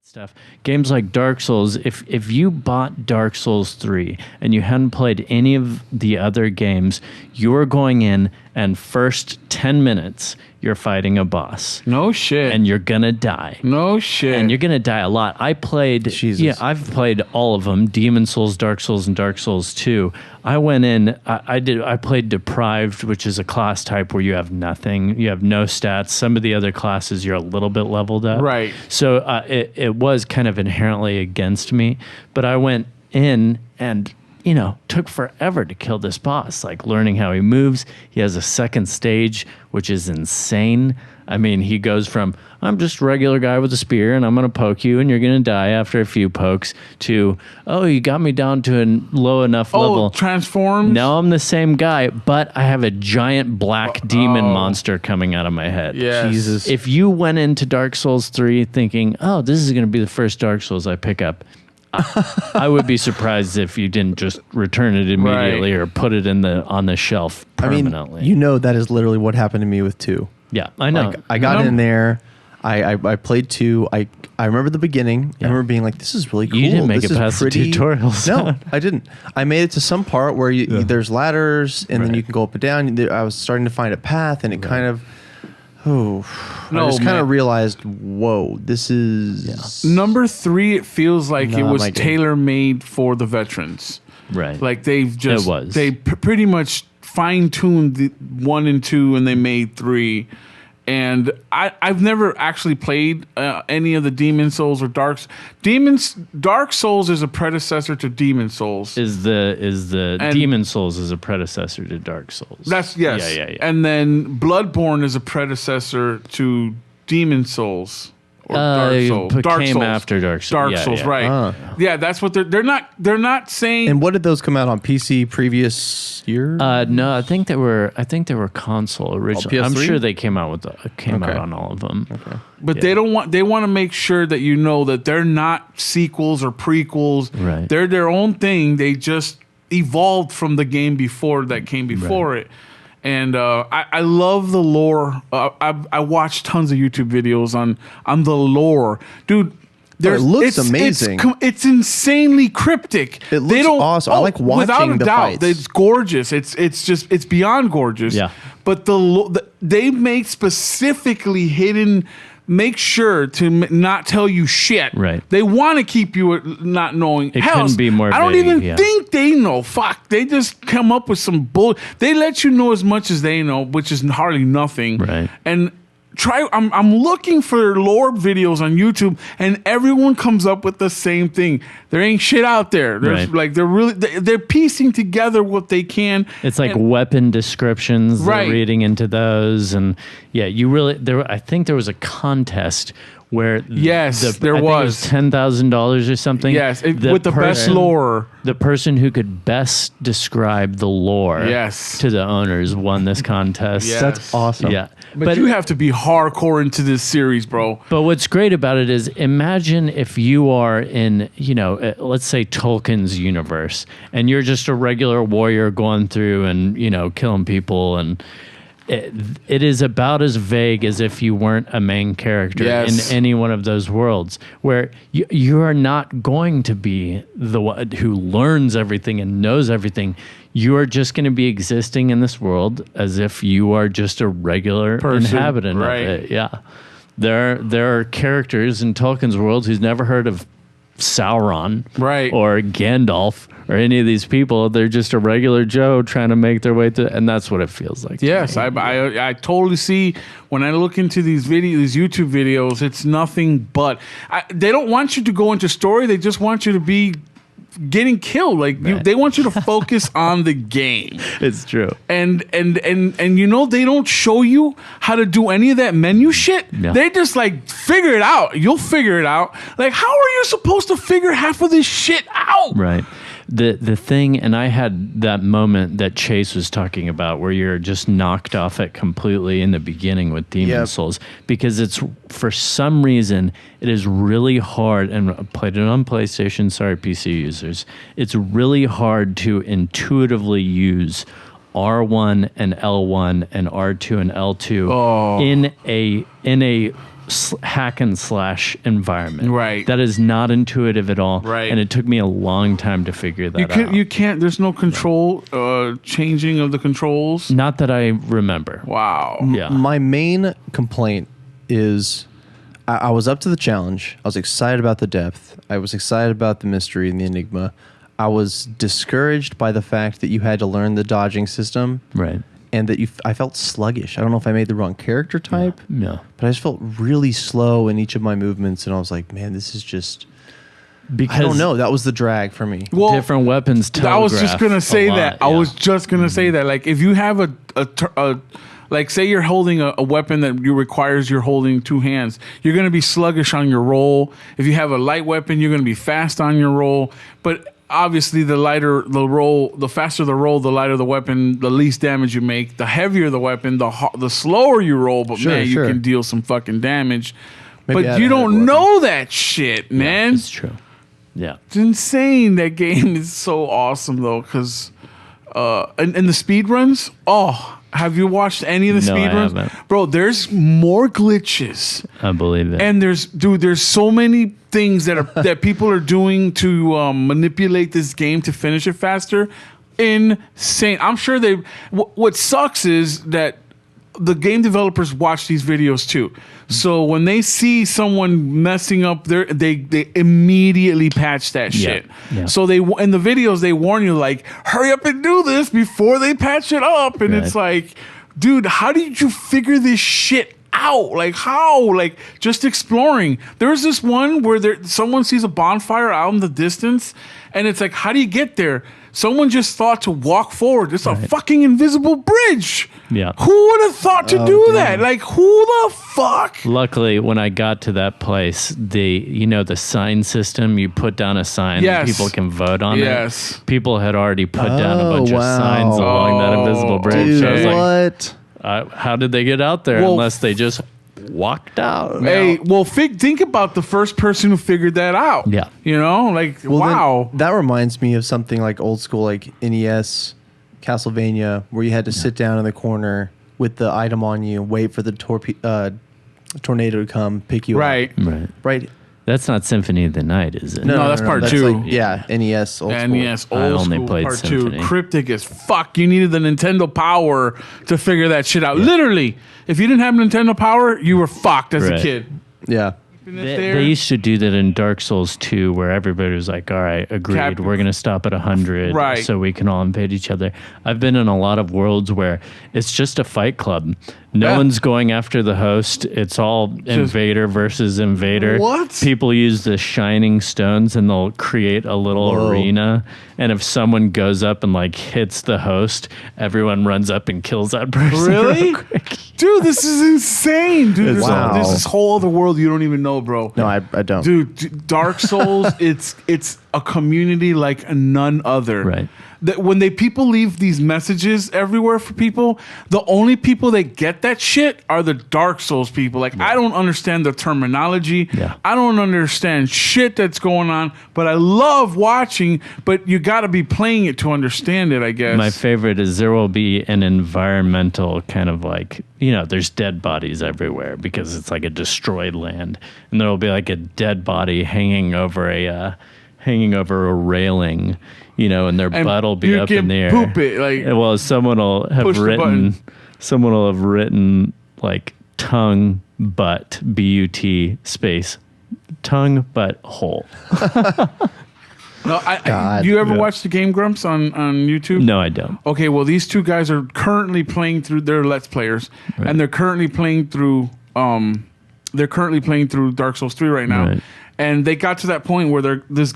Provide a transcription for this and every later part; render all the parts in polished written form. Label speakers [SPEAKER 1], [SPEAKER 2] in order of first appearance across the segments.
[SPEAKER 1] stuff. Games like Dark Souls, if you bought Dark Souls 3 and you hadn't played any of the other games, you're going in and first 10 minutes you're fighting a boss.
[SPEAKER 2] No shit.
[SPEAKER 1] And you're gonna die.
[SPEAKER 2] No shit.
[SPEAKER 1] And you're gonna die a lot. I've played I've played all of them, Demon Souls, Dark Souls, and Dark Souls 2. I went in, I played Deprived, which is a class type where you have nothing. You have no stats. Some of the other classes you're a little bit leveled up.
[SPEAKER 2] Right.
[SPEAKER 1] So it was kind of inherently against me, but I went in and took forever to kill this boss, like learning how he moves. He has a second stage, which is insane. I mean, he goes from, I'm just a regular guy with a spear and I'm going to poke you and you're going to die after a few pokes, to, oh, you got me down to a low enough level.
[SPEAKER 2] Transforms?
[SPEAKER 1] Now I'm the same guy, but I have a giant black demon monster coming out of my head.
[SPEAKER 2] Yes.
[SPEAKER 3] Jesus.
[SPEAKER 1] If you went into Dark Souls 3 thinking, oh, this is going to be the first Dark Souls I pick up, I would be surprised if you didn't just return it immediately or put it on the shelf permanently.
[SPEAKER 3] I mean, that is literally what happened to me with 2.
[SPEAKER 1] Yeah, I know.
[SPEAKER 3] Like, I got in there. I played 2. I remember the beginning. Yeah. I remember being like, this is really cool.
[SPEAKER 1] You didn't make it past the tutorials.
[SPEAKER 3] No, I didn't. I made it to some part where there's ladders and then you can go up and down. I was starting to find a path and it kind of... I just kind of realized, whoa, this is...
[SPEAKER 2] Number 3, it feels like it was tailor-made for the veterans.
[SPEAKER 1] Right.
[SPEAKER 2] Like they've just...
[SPEAKER 1] It was.
[SPEAKER 2] They pretty much fine-tuned the 1 and 2 and they made 3. And I've never actually played any of the Demon Souls or Dark Souls is a predecessor to Demon Souls.
[SPEAKER 1] Is the Demon Souls is a predecessor to Dark Souls.
[SPEAKER 2] That's yes.
[SPEAKER 1] Yeah.
[SPEAKER 2] And then Bloodborne is a predecessor to Demon Souls. Or Dark Souls.
[SPEAKER 1] Came after Dark Souls.
[SPEAKER 2] Dark Souls, right? Yeah, that's what they're not saying.
[SPEAKER 3] And what did those come out on PC previous year?
[SPEAKER 1] No, I think they were console originally. I'm sure they came out out on all of them.
[SPEAKER 3] Okay.
[SPEAKER 2] But they want to make sure that you know that they're not sequels or prequels.
[SPEAKER 1] Right.
[SPEAKER 2] They're their own thing. They just evolved from the game that came before it. And I love the lore. I watched tons of YouTube videos on the lore, dude.
[SPEAKER 3] It looks amazing.
[SPEAKER 2] It's insanely cryptic.
[SPEAKER 3] It looks awesome. I like watching
[SPEAKER 2] without a
[SPEAKER 3] the
[SPEAKER 2] doubt,
[SPEAKER 3] fights.
[SPEAKER 2] it's gorgeous. It's beyond gorgeous.
[SPEAKER 1] Yeah.
[SPEAKER 2] But they make specifically hidden. Make sure to not tell you shit.
[SPEAKER 1] Right.
[SPEAKER 2] They want to keep you not knowing.
[SPEAKER 1] It couldn't be more
[SPEAKER 2] I don't
[SPEAKER 1] vague,
[SPEAKER 2] even think they know. Fuck. They just come up with some bull. They let you know as much as they know, which is hardly nothing.
[SPEAKER 1] Right.
[SPEAKER 2] And I'm looking for lore videos on YouTube, and everyone comes up with the same thing. There ain't shit out there. There's they're piecing together what they can.
[SPEAKER 1] It's like weapon descriptions.
[SPEAKER 2] Right.
[SPEAKER 1] They're reading into those, and I think there was a contest where
[SPEAKER 2] there was
[SPEAKER 1] $10,000 or something.
[SPEAKER 2] Yes, with the best lore.
[SPEAKER 1] The person who could best describe the lore to the owners won this contest.
[SPEAKER 2] Yes.
[SPEAKER 3] That's awesome.
[SPEAKER 1] Yeah.
[SPEAKER 2] But you have to be hardcore into this series, bro.
[SPEAKER 1] But what's great about it is, imagine if you are in, let's say Tolkien's universe, and you're just a regular warrior going through and, killing people, and it is about as vague as if you weren't a main character in any one of those worlds, where you are not going to be the one who learns everything and knows everything. You are just going to be existing in this world as if you are just a regular inhabitant of it. Yeah. There are characters in Tolkien's world who's never heard of Sauron or Gandalf or any of these people. They're just a regular Joe trying to make their way to, and that's what it feels like.
[SPEAKER 2] Yes, I totally see when I look into these YouTube videos, it's nothing but they don't want you to go into story. They just want you to be getting killed. They want you to focus on the game.
[SPEAKER 1] It's true.
[SPEAKER 2] And they don't show you how to do any of that menu shit. No. They just figure it out. You'll figure it out. How are you supposed to figure half of this shit out?
[SPEAKER 1] Right. The thing, and I had that moment that Chase was talking about where you're just knocked off it completely in the beginning with Demon Souls, because it's, for some reason, it is really hard, and I played it on PlayStation, sorry PC users, it's really hard to intuitively use R1 and L1 and R2 and L2 in a hack and slash environment.
[SPEAKER 2] Right.
[SPEAKER 1] That is not intuitive at all.
[SPEAKER 2] Right.
[SPEAKER 1] And it took me a long time to figure that out.
[SPEAKER 2] You can't. There's no control changing of the controls.
[SPEAKER 1] Not that I remember.
[SPEAKER 2] Wow.
[SPEAKER 1] Yeah.
[SPEAKER 3] My main complaint is I was up to the challenge. I was excited about the depth. I was excited about the mystery and the enigma. I was discouraged by the fact that you had to learn the dodging system.
[SPEAKER 1] Right.
[SPEAKER 3] And that I felt sluggish. I don't know if I made the wrong character type.
[SPEAKER 1] No.
[SPEAKER 3] But I just felt really slow in each of my movements. And I was like, man, this is just...
[SPEAKER 1] Because
[SPEAKER 3] I don't know. That was the drag for me.
[SPEAKER 2] Well,
[SPEAKER 1] different weapons
[SPEAKER 2] I was just gonna say that.
[SPEAKER 1] Yeah.
[SPEAKER 2] I was just gonna say that. Like, if you have like, say you're holding a weapon that requires you're holding two hands, you're gonna be sluggish on your roll. If you have a light weapon, you're gonna be fast on your roll. But obviously, the lighter the roll, the faster the roll, the lighter the weapon, the least damage you make. The heavier the weapon, the slower you roll. But
[SPEAKER 3] Sure,
[SPEAKER 2] man,
[SPEAKER 3] sure.
[SPEAKER 2] you can deal some fucking damage.
[SPEAKER 3] Maybe I
[SPEAKER 2] But
[SPEAKER 3] had
[SPEAKER 2] you
[SPEAKER 3] a
[SPEAKER 2] don't
[SPEAKER 3] weapon.
[SPEAKER 2] know that shit, man.
[SPEAKER 1] It's true. Yeah.
[SPEAKER 2] It's insane. That game is so awesome though, because and the speed runs. Oh, have you watched any of the
[SPEAKER 1] No,
[SPEAKER 2] speed
[SPEAKER 1] I
[SPEAKER 2] runs,
[SPEAKER 1] haven't.
[SPEAKER 2] bro? There's more glitches,
[SPEAKER 1] I believe it.
[SPEAKER 2] and there's so many things that people are doing to manipulate this game to finish it faster. Insane. I'm sure they. What sucks is that the game developers watch these videos too. So when they see someone messing up, they immediately patch that shit.
[SPEAKER 1] Yeah.
[SPEAKER 2] So in the videos they warn you like, hurry up and do this before they patch it up. And it's like, dude, how did you figure this shit out? Like how? Like just exploring. There's this one where someone sees a bonfire out in the distance, and it's like, how do you get there? Someone just thought to walk forward. It's a fucking invisible bridge.
[SPEAKER 1] Yeah.
[SPEAKER 2] Who would have thought to do that? Like, who the fuck?
[SPEAKER 1] Luckily, when I got to that place, the sign system, you put down a sign and people can vote on it. People had already put down a bunch of signs along that invisible bridge.
[SPEAKER 3] Dude,
[SPEAKER 1] So I was
[SPEAKER 3] what?
[SPEAKER 1] like, how did they get out there unless they just walked out?
[SPEAKER 2] Hey, well, think about the first person who figured that out.
[SPEAKER 1] Yeah.
[SPEAKER 2] You know, like,
[SPEAKER 3] Well,
[SPEAKER 2] wow.
[SPEAKER 3] then that reminds me of something like old school, like NES, Castlevania, where you had to sit down in the corner with the item on you and wait for the tornado to come pick you
[SPEAKER 2] Right.
[SPEAKER 3] up. Right.
[SPEAKER 1] That's not Symphony of the Night, is it?
[SPEAKER 2] No, that's part two.
[SPEAKER 3] Like, yeah, NES, old school.
[SPEAKER 2] NES, old
[SPEAKER 1] I only
[SPEAKER 2] school,
[SPEAKER 1] played
[SPEAKER 2] part
[SPEAKER 1] Symphony.
[SPEAKER 2] two. Cryptic as fuck. You needed the Nintendo Power to figure that shit out. Literally. If you didn't have Nintendo Power, you were fucked as a
[SPEAKER 1] Right.
[SPEAKER 2] kid.
[SPEAKER 3] Yeah.
[SPEAKER 1] They used to do that in Dark Souls 2, where everybody was like, all right, agreed, we're going to stop at 100
[SPEAKER 2] Right.
[SPEAKER 1] so we can all invade each other. I've been in a lot of worlds where it's just a fight club. No one's going after the host. It's all invader versus invader.
[SPEAKER 2] What?
[SPEAKER 1] People use the shining stones and they'll create a little arena. And if someone goes up and like hits the host, everyone runs up and kills that person.
[SPEAKER 2] Really?
[SPEAKER 1] real quick.
[SPEAKER 2] Dude, this is insane. Dude,
[SPEAKER 3] Wow.
[SPEAKER 2] there's this whole other world you don't even know, bro.
[SPEAKER 3] No, I don't.
[SPEAKER 2] Dude, Dark Souls, it's a community like none other.
[SPEAKER 1] Right.
[SPEAKER 2] That when people leave these messages everywhere for people, the only people that get that shit are the Dark Souls people. Like, I don't understand the terminology.
[SPEAKER 1] Yeah.
[SPEAKER 2] I don't understand shit that's going on, but I love watching, but you got to be playing it to understand it, I guess.
[SPEAKER 1] My favorite is there will be an environmental kind of like, there's dead bodies everywhere because it's like a destroyed land. And there will be like a dead body hanging over a railing, and their butt will be
[SPEAKER 2] you
[SPEAKER 1] up in
[SPEAKER 2] can
[SPEAKER 1] the air.
[SPEAKER 2] poop it, like,
[SPEAKER 1] well, someone will have
[SPEAKER 2] push the button.
[SPEAKER 1] like tongue, butt, B-U-T space, tongue, butt, hole.
[SPEAKER 2] No,
[SPEAKER 3] God.
[SPEAKER 2] you ever watch the Game Grumps on YouTube?
[SPEAKER 1] No, I don't.
[SPEAKER 2] Okay, well, these two guys are currently playing through. They're Let's Players, and they're currently playing through. Dark Souls 3 right now,
[SPEAKER 1] Right.
[SPEAKER 2] and they got to that point where this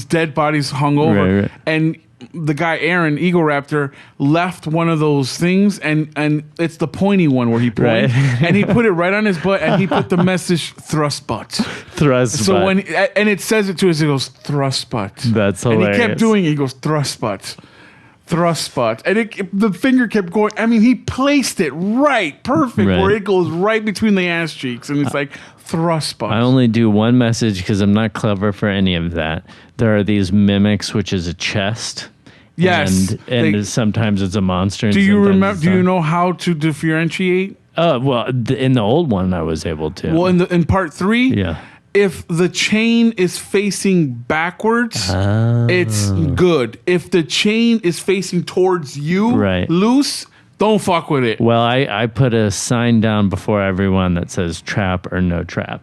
[SPEAKER 2] dead body's hung over,
[SPEAKER 1] Right.
[SPEAKER 2] and the guy Aaron Eagle Raptor left one of those things, and it's the pointy one where he pointed,
[SPEAKER 1] Right.
[SPEAKER 2] and he put it right on his butt, and he put the message thrust butt.
[SPEAKER 1] Thrust
[SPEAKER 2] So
[SPEAKER 1] butt.
[SPEAKER 2] and it says it to us, it goes thrust butt.
[SPEAKER 1] That's
[SPEAKER 2] And he
[SPEAKER 1] hilarious.
[SPEAKER 2] kept doing it. He goes thrust butt, thrust butt, and the finger kept going. I mean, he placed it right, perfect,
[SPEAKER 1] Right.
[SPEAKER 2] where it goes right between the ass cheeks, and it's like thrust butt.
[SPEAKER 1] I only do one message because I'm not clever for any of that. There are these mimics, which is a chest.
[SPEAKER 2] Yes,
[SPEAKER 1] and sometimes it's a monster. And
[SPEAKER 2] do you
[SPEAKER 1] sometimes
[SPEAKER 2] remember?
[SPEAKER 1] it's
[SPEAKER 2] Do you
[SPEAKER 1] not.
[SPEAKER 2] know how to differentiate
[SPEAKER 1] Well, in the old one, I was able to.
[SPEAKER 2] Well, in part 3,
[SPEAKER 1] yeah.
[SPEAKER 2] If the chain is facing backwards, it's good. If the chain is facing towards you, loose, don't fuck with it.
[SPEAKER 1] Well, I put a sign down before everyone that says trap or no trap.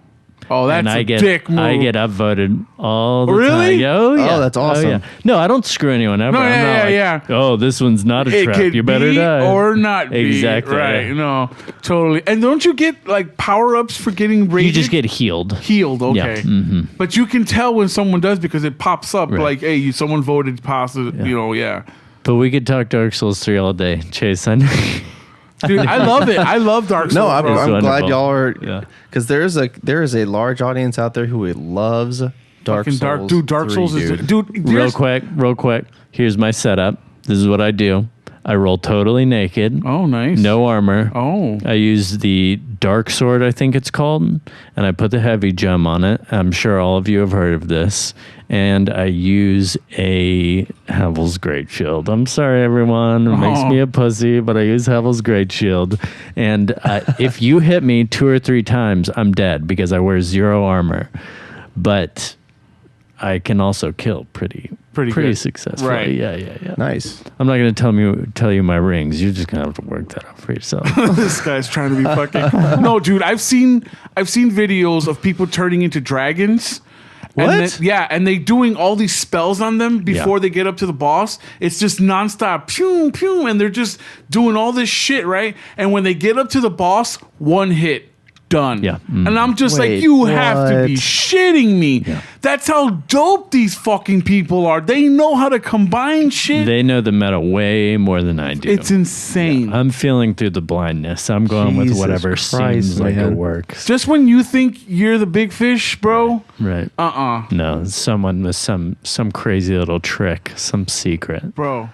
[SPEAKER 2] Oh, that's dick move.
[SPEAKER 1] I get upvoted all the
[SPEAKER 2] really?
[SPEAKER 1] time. Oh, yeah.
[SPEAKER 3] Oh, that's awesome.
[SPEAKER 1] Oh, yeah. No, I don't screw anyone ever.
[SPEAKER 2] No,
[SPEAKER 1] I'm not like, oh, this one's not a trap. You better die.
[SPEAKER 2] Or not be.
[SPEAKER 1] Exactly.
[SPEAKER 2] Right. Yeah. No, totally. And don't you get like power-ups for getting raided?
[SPEAKER 1] You just get healed.
[SPEAKER 2] Healed, okay.
[SPEAKER 1] Yeah. Mm-hmm.
[SPEAKER 2] But you can tell when someone does because it pops up like, hey, someone voted positive,
[SPEAKER 1] But we could talk Dark Souls 3 all day. Chase, I know.
[SPEAKER 2] Dude, I love it. I love Dark Souls.
[SPEAKER 3] No, I'm
[SPEAKER 1] wonderful.
[SPEAKER 3] glad y'all are, because there is a large audience out there who loves Dark Souls.
[SPEAKER 2] Dude, Dark 3, Souls is
[SPEAKER 1] real quick. Here's my setup. This is what I do. I roll totally naked.
[SPEAKER 2] Oh, nice.
[SPEAKER 1] No armor.
[SPEAKER 2] Oh.
[SPEAKER 1] I use the dark sword, I think it's called, and I put the heavy gem on it. I'm sure all of you have heard of this. And I use a Havel's Great Shield. I'm sorry, everyone. It makes me a pussy, but I use Havel's Great Shield. And if you hit me 2 or 3 times, I'm dead because I wear 0 armor. But I can also kill pretty successfully.
[SPEAKER 2] Right.
[SPEAKER 1] Yeah.
[SPEAKER 3] Nice.
[SPEAKER 1] I'm not going to tell you my rings. You're just going to have to work that out for yourself.
[SPEAKER 2] This guy's trying to be fucking. No, dude, I've seen videos of people turning into dragons.
[SPEAKER 3] What?
[SPEAKER 2] And they doing all these spells on them before they get up to the boss. It's just nonstop, pew, pew, and they're just doing all this shit, right? And when they get up to the boss, 1 hit. Done.
[SPEAKER 1] Yeah.
[SPEAKER 2] And I'm just like, you have to be shitting me.
[SPEAKER 1] Yeah.
[SPEAKER 2] That's how dope these fucking people are. They know how to combine shit.
[SPEAKER 1] They know the meta way more than I do.
[SPEAKER 2] It's insane.
[SPEAKER 1] Yeah. I'm feeling through the blindness. I'm going with whatever seems like it works.
[SPEAKER 2] Just when you think you're the big fish, bro.
[SPEAKER 1] Right.
[SPEAKER 2] No,
[SPEAKER 1] someone with some crazy little trick, some secret.
[SPEAKER 2] Bro.